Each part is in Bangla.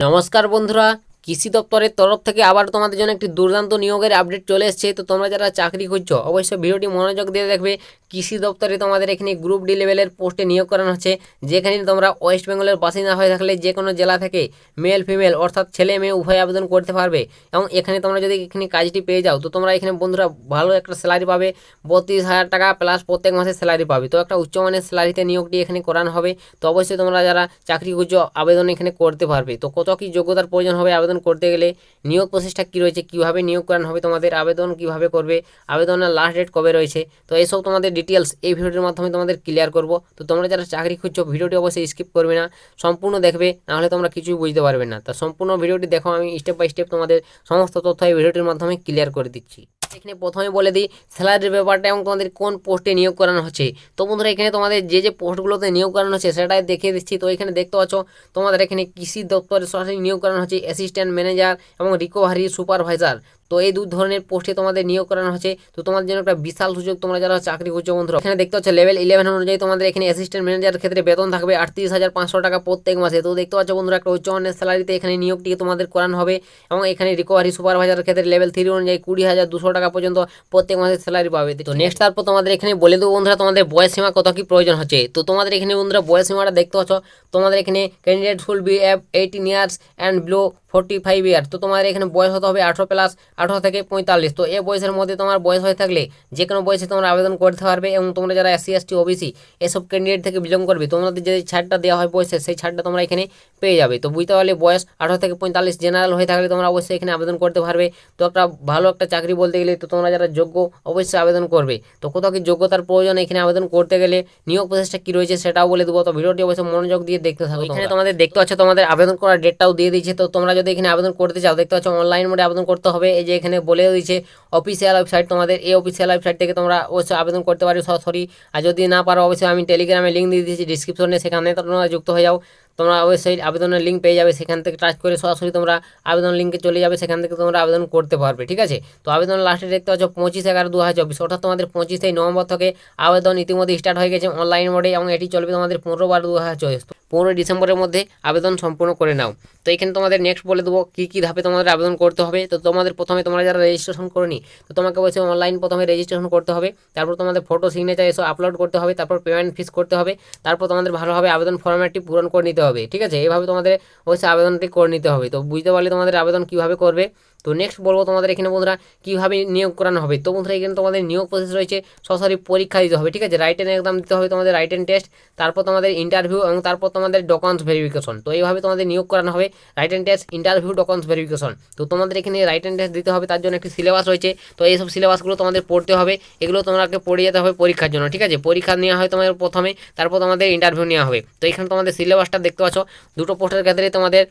নমস্কার বন্ধুরা, কৃষি দপ্তরের তরফ থেকে আবার তোমাদের জন্য একটি দুর্দান্ত নিয়োগের আপডেট চলে এসেছে। তো তোমরা যারা চাকরি খুঁজছো অবশ্যই ভিডিওটি মনোযোগ দিয়ে দেখবে। কৃষি দপ্তরে তোমাদের এখানে গ্রুপ ডি লেভেলের পোস্টে নিয়োগ করানো হচ্ছে, যেখানে তোমরা ওয়েস্ট বেঙ্গলের বাসিন্দা হয়ে থাকলে যে কোনো জেলা থেকে মেল ফিমেল অর্থাৎ ছেলে মেয়ে উভয় আবেদন করতে পারবে। এবং এখানে তোমরা যদি এখানে কাজটি পেয়ে যাও তো তোমরা এখানে বন্ধুরা ভালো একটা স্যালারি পাবে, 32,000 টাকা প্লাস প্রত্যেক মাসে স্যালারি পাবে। তো একটা উচ্চমানের স্যালারিতে নিয়োগটি এখানে করানো হবে। তো অবশ্যই তোমরা যারা চাকরি খুঁজছো আবেদন এখানে করতে পারবে। তো কত কি যোগ্যতার প্রয়োজন হবে আবেদন করতে গেলে, নিয়োগ প্রসেসটা কী রয়েছে, কীভাবে নিয়োগ করানো হবে, তোমাদের আবেদন কীভাবে করবে, আবেদনের লাস্ট ডেট কবে রয়েছে, তো এইসব তোমাদের ডিটেলস এই ভিডিওটির মাধ্যমে তোমাদের ক্লিয়ার করব। তো তোমরা যারা চাকরি খুঁজছো ভিডিওটি অবশ্যই স্কিপ করবে না, সম্পূর্ণ দেখবে, নাহলে তোমরা কিছুই বুঝতে পারবে না। তো সম্পূর্ণ ভিডিওটি দেখো, আমি স্টেপ বাই স্টেপ তোমাদের সমস্ত তথ্য এই ভিডিওটির মাধ্যমে ক্লিয়ার করে দিচ্ছি। এখানে প্রথমে বলে দিই স্যালারির ব্যাপারটা এবং তোমাদের কোন পোস্টে নিয়োগ করানো হচ্ছে। তো বন্ধুরা এখানে তোমাদের যে পোস্টগুলোতে নিয়োগ করানো হচ্ছে সেটাই দেখিয়ে দিচ্ছি। তো এখানে দেখতে পাচ্ছ তোমাদের এখানে কৃষি দপ্তরে সরাসরি নিয়োগ করানো হচ্ছে অ্যাসিস্ট্যান্ট ম্যানেজার এবং রিকভারি সুপারভাইজার। তো এই দু ধরনের পোস্টে তোমাদের নিয়োগ করানো হচ্ছে। তো তোমাদের জন্য একটা বিশাল সুযোগ, তোমরা যারা চাকরি করছো বন্ধুরা। এখানে দেখতে পাচ্ছ লেভেল 11 অনুযায়ী তোমাদের এখানে অ্যাসিস্ট্যান্ট ম্যানেজারের ক্ষেত্রে বেতন থাকবে 38,500 টাকা প্রত্যেক মাসে। তো দেখতে পাচ্ছ বন্ধুরা একটা উচ্চমানের স্যালারিতে এখানে নিয়োগটি তোমাদের করানো হবে। এবং এখানে রিকভারি সুপারভাইজারের ক্ষেত্রে লেভেল 3 অনুযায়ী 20,200 টাকা পর্যন্ত প্রত্যেক মাসে স্যালারি পাবে। তো নেক্সট তারপর তোমাদের এখানে বলে দেবো বন্ধুরা তোমাদের বয়স সীমা কত কি প্রয়োজন হচ্ছে। তো তোমাদের এখানে বন্ধুরা বয়স সীমাটা দেখতে পাচ্ছ, তোমাদের এখানে candidate should be 18 years and below 45 ইয়ার। তো তোমাদের এখানে বয়স হতে হবে 18 প্লাস 18 থেকে 45। তো এই বয়সের মধ্যে তোমার বয়স হয়ে থাকলে যে কোনো বয়সে তোমরা আবেদন করতে পারবে। এবং তোমরা যারা SC ST OBC এসব ক্যান্ডিডেট থেকে বিলং করবে, তোমাদের যে ছাড়টা দেওয়া হয় বয়সের, সেই ছাড়টা তোমরা এখানে পেয়ে যাবে। তো বুঝতে পারলে বয়স 18 থেকে 45 জেনারেল হয়ে থাকলে তোমরা অবশ্যই এখানে আবেদন করতে পারবে। তো একটা ভালো একটা চাকরি বলতে গেলে তো তোমরা যারা যোগ্য অবশ্যই আবেদন করবে। তো কোথাও কি যোগ্যতার প্রয়োজন এখানে আবেদন করতে গেলে নিয়োগ প্রসেসটা কী রয়েছে সেটাও বলে দেবো। তো ভিডিওটি অবশ্যই মনোযোগ দিয়ে দেখতে থাকো। এখানে তোমাদের দেখতে পাচ্ছ তোমাদের আবেদন করার ডেটটাও দিয়ে দিয়েছে। তো তোমরা যদি এখানে আবেদন করতে চাও দেখতে পাচ্ছ অনলাইন মোডে আবেদন করতে হবে। এই যে এখানে বলে দিয়েছে অফিসিয়াল ওয়েবসাইট, তোমাদের এই অফিসিয়াল ওয়েবসাইট থেকে তোমরা অবশ্যই আবেদন করতে পারো সরাসরি। আর যদি না পারো অবশ্যই আমি টেলিগ্রামে লিঙ্ক দিয়ে দিয়েছি ডিসক্রিপশনে, সেখানে তোমরা যুক্ত হয়ে যাও। তোমরা অবশ্যই আবেদনের লিঙ্ক পেয়ে যাবে, সেখান থেকে টাচ করে সরাসরি তোমরা আবেদন লিঙ্কে চলে যাবে, সেখান থেকে তোমরা আবেদন করতে পারবে। ঠিক আছে, তো আবেদন লাস্টে দেখতে পাচ্ছ 25/11/2024, অর্থাৎ তোমাদের 25 নভেম্বর থেকে আবেদন ইতিমধ্যে স্টার্ট হয়ে গেছে অনলাইন মোডে। এবং এটি চলবে তোমাদের 15/12/2024, 15 ডিসেম্বরের মধ্যে আবেদন সম্পূর্ণ করে নাও। তো এখানে তোমাদের নেক্সট বলে দেবো কী কী ধাপে তোমাদের আবেদন করতে হবে। তো তোমাদের প্রথমে তোমরা যারা রেজিস্ট্রেশন করনি, তো তোমাকে অবশ্যই অনলাইন প্রথমে রেজিস্ট্রেশন করতে হবে। তারপর তোমাদের ফটো সিগনেচার এসব আপলোড করতে হবে, তারপর পেমেন্ট ফিস করতে হবে। তারপর তোমাদের ভালোভাবে আবেদন ফর্ম্যাটটি পূরণ করে নিতে হবে। ঠিক আছে, এইভাবে তোমাদের অবশ্যই আবেদনটি করে নিতে হবে। তো বুঝতে পারলে তোমাদের আবেদন কীভাবে করবে। তো নেক্সট বলবো তোমাদের এখানে বন্ধুরা কীভাবে নিয়োগ করানো হবে। তো বন্ধুরা এখানে তোমাদের নিয়োগ প্রসেস রয়েছে, সরাসরি পরীক্ষা দিতে হবে। ঠিক আছে, রাইটেন এক্সাম দিতে হবে, তোমাদের রাইটেন টেস্ট, তারপর তোমাদের ইন্টারভিউ এবং তারপর তোমাদের ডকুমেন্টস ভেরিফিকেশন। তো এইভাবে তোমাদের নিয়োগ করানো হবে, written test, interview, documents verification. তো তোমাদের এখানে রাইটেন টেস্ট দিতে হবে, তার জন্য একটি সিলেবাস রয়েছে। তো এইসব সিলেবাসগুলো তোমাদের পড়তে হবে, এগুলো তোমাকে পড়ে যেতে হবে পরীক্ষার জন্য। ঠিক আছে, পরীক্ষা নেওয়া হয় তোমাদের প্রথমে, তারপর তোমাদের ইন্টারভিউ নেওয়া হবে। তো এখানে তোমাদের সিলেবাসটা দেখতে পাচ্ছ, দুটো পোস্টের ক্ষেত্রে তোমাদের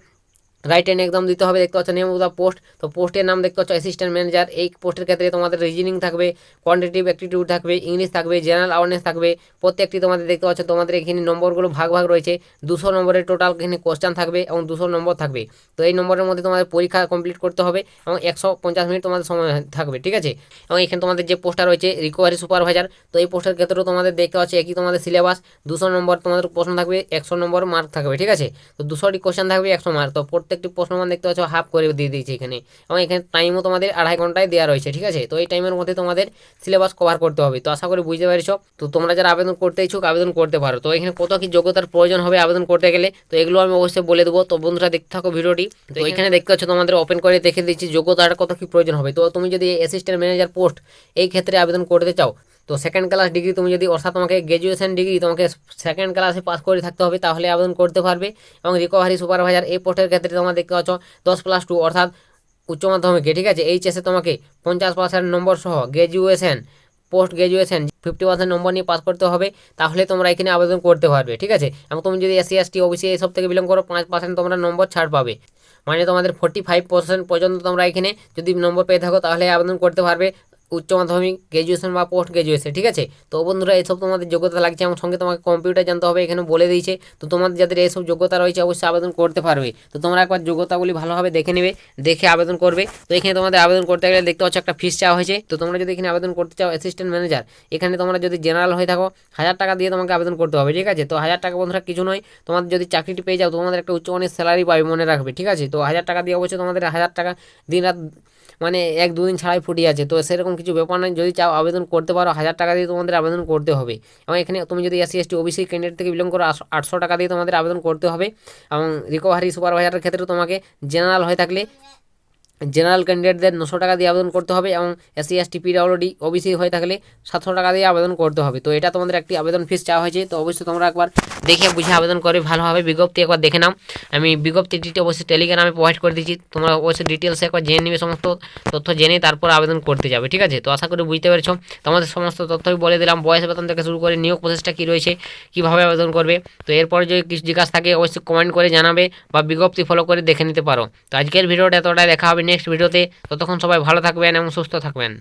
রাইটেন এক্সাম দিতে হবে। দেখতে পাচ্ছ নেম অফ দ্য পোস্ট, তো পোস্টের নাম দেখতে পাচ্ছ অ্যাসিস্ট্যান্ট ম্যানেজার। এই পোস্টের ক্ষেত্রে তোমাদের রিজনিং থাকবে, কোয়ান্টিটিভ অ্যাপটিটিউড থাকবে, ইংলিশ থাকবে, জেনারেল অ্যাওয়ারনেস থাকবে। প্রত্যেকটি তোমাদের দেখতে পাচ্ছ তোমাদের এখানে নম্বরগুলো ভাগ ভাগ রয়েছে। 200 নম্বরের টোটাল এখানে কোশ্চেন থাকবে এবং 200 নম্বর থাকবে। তো এই নম্বরের মধ্যে তোমাদের পরীক্ষা কমপ্লিট করতে হবে এবং 150 মিনিট তোমাদের সময় থাকবে। ঠিক আছে, এবং এখানে তোমাদের যে পোস্টটা রয়েছে রিকভারি সুপারভাইজার, তো এই পোস্টের ক্ষেত্রেও তোমাদের দেখতে পাচ্ছ একই তোমাদের সিলেবাস। 200 নম্বর তোমাদের প্রশ্ন থাকবে, 100 নম্বর মার্ক থাকবে। ঠিক আছে, তো 200টি কোশ্চেন থাকবে, 100 মার্ক। তো প্রত্যেকটি প্রশ্ন মান দেখতে পাচ্ছ হাফ করে দিয়ে দিয়েছে এখানে। এবং এখানে টাইমও তোমাদের 2.5 ঘন্টায় দেওয়া রয়েছে। ঠিক আছে, তো এই টাইমের মধ্যে তোমাদের সিলেবাস কভার করতে হবে। তো আশা করি বুঝতে পারছো। তো তোমরা যারা আবেদন করতে ইচ্ছুক আবেদন করতে পারো। তো এখানে কত কি যোগ্যতার প্রয়োজন হবে আবেদন করতে গেলে, তো এগুলো আমি অবশ্যই বলে দেবো। তো বন্ধুরা দেখতে থাকো ভিডিওটি। তো এখানে দেখতে পাচ্ছ তোমাদের ওপেন করে দেখে দিচ্ছি যোগ্যতাটা কত কি প্রয়োজন হবে। তো তুমি যদি অ্যাসিস্ট্যান্ট ম্যানেজার পোস্ট এই ক্ষেত্রে আবেদন করতে চাও, তো সেকেন্ড ক্লাস ডিগ্রি তুমি যদি, অর্থাৎ তোমাকে গ্র্যাজুয়েশন ডিগ্রি তোমাকে সেকেন্ড ক্লাসে পাস করে থাকতে হবে, তাহলে আবেদন করতে পারবে। এবং রিকভারি সুপারভাইজার এই পোস্টের ক্ষেত্রে তোমরা দেখতে পাচ্ছ 10+2 অর্থাৎ উচ্চ মাধ্যমিকে। ঠিক আছে, এইচএসে তোমাকে 50% নম্বর সহ গ্র্যাজুয়েশন, পোস্ট গ্র্যাজুয়েশন 50% নম্বর নিয়ে পাস করতে হবে, তাহলে তোমরা এখানে আবেদন করতে পারবে। ঠিক আছে, এবং তুমি যদি SC ST OBC এইসব থেকে বিলং করো 5% তোমরা নম্বর ছাড় পাবে। মানে তোমাদের 45% পর্যন্ত তোমরা এখানে যদি নম্বর পেয়ে থাকো তাহলে আবেদন করতে পারবে। উচ্চ মাধ্যমিক, গ্র্যাজুয়েশন বা পোস্ট গ্র্যাজুয়েশন, ঠিক আছে। তো বন্ধুরা এইসব তোমাদের যোগ্যতা লাগছে এবং সঙ্গে তোমাকে কম্পিউটার জানতে হবে, এখানে বলে দিয়েছে। তো তোমাদের যাদের এইসব যোগ্যতা রয়েছে অবশ্যই আবেদন করতে পারবে। তো তোমরা একবার যোগ্যতাগুলি ভালোভাবে দেখে নেবে, দেখে আবেদন করবে। তো এখানে তোমাদের আবেদন করতে গেলে দেখতে পাচ্ছ একটা ফিস চাওয়া হয়েছে। তো তোমরা যদি এখানে আবেদন করতে চাও অ্যাসিস্ট্যান্ট ম্যানেজার, এখানে তোমরা যদি জেনারেল হয়ে থাকো 1000 টাকা দিয়ে তোমাকে আবেদন করতে হবে, ঠিক আছে। তো 1000 টাকা বন্ধুরা কিছু নয়, তোমাদের যদি চাকরিটি পেয়ে যাও তোমাদের একটা উচ্চমানের স্যালারি পাবে, মনে রাখবে, ঠিক আছে। তো 1000 টাকা দিয়ে অবশ্যই তোমাদের 1000 টাকা দিন রাত মানে 1-2 দিন ছাড়াই ফুটিয়ে আছে। তো সেরকম কিছু ব্যাপার নয়, যদি চাও আবেদন করতে পারো, 1000 টাকা দিয়ে তোমাদের আবেদন করতে হবে। এবং এখানে তুমি যদি SC ST OBC ক্যান্ডিডেট থেকে বিলং করো 800 টাকা দিয়ে তোমাদের আবেদন করতে হবে। এবং রিকভারি সুপারভাইজারের ক্ষেত্রে তোমাকে জেনারেল হয়ে থাকলে জেনারেল ক্যান্ডিডেটদের 900 টাকা দিয়ে আবেদন করতে হবে এবং SC ST PWD OBC হয়ে থাকলে 700 টাকা দিয়ে আবেদন করতে হবে। তো এটা তোমাদের একটি আবেদন ফিস চাওয়া হয়েছে। তো অবশ্যই তোমরা একবার দেখে বুঝে আবেদন করবে ভালোভাবে, বিজ্ঞপ্তি একবার দেখে নাও। আমি বিজ্ঞপ্তিটি অবশ্যই টেলিগ্রামে প্রোভাইড করে দিচ্ছি, তোমরা অবশ্যই ডিটেলসে একবার জেনে নেবে, সমস্ত তথ্য জেনে তারপর আবেদন করতে যাবে, ঠিক আছে। তো আশা করি বুঝতে পেরেছো, তোমাদের সমস্ত তথ্যই বলে দিলাম, বয়স বেতন থেকে শুরু করে নিয়োগ প্রসেসটা কী রয়েছে, কীভাবে আবেদন করবে। তো এরপরে যদি কিছু জিজ্ঞাসা থাকে অবশ্যই কমেন্ট করে জানাবে বা বিজ্ঞপ্তি ফলো করে দেখে নিতে পারো। তো আজকের ভিডিওটা এতটাই, দেখা হবে নেক্সট ভিডিওতে। ততক্ষণ সবাই ভালো থাকবেন এবং সুস্থ থাকবেন।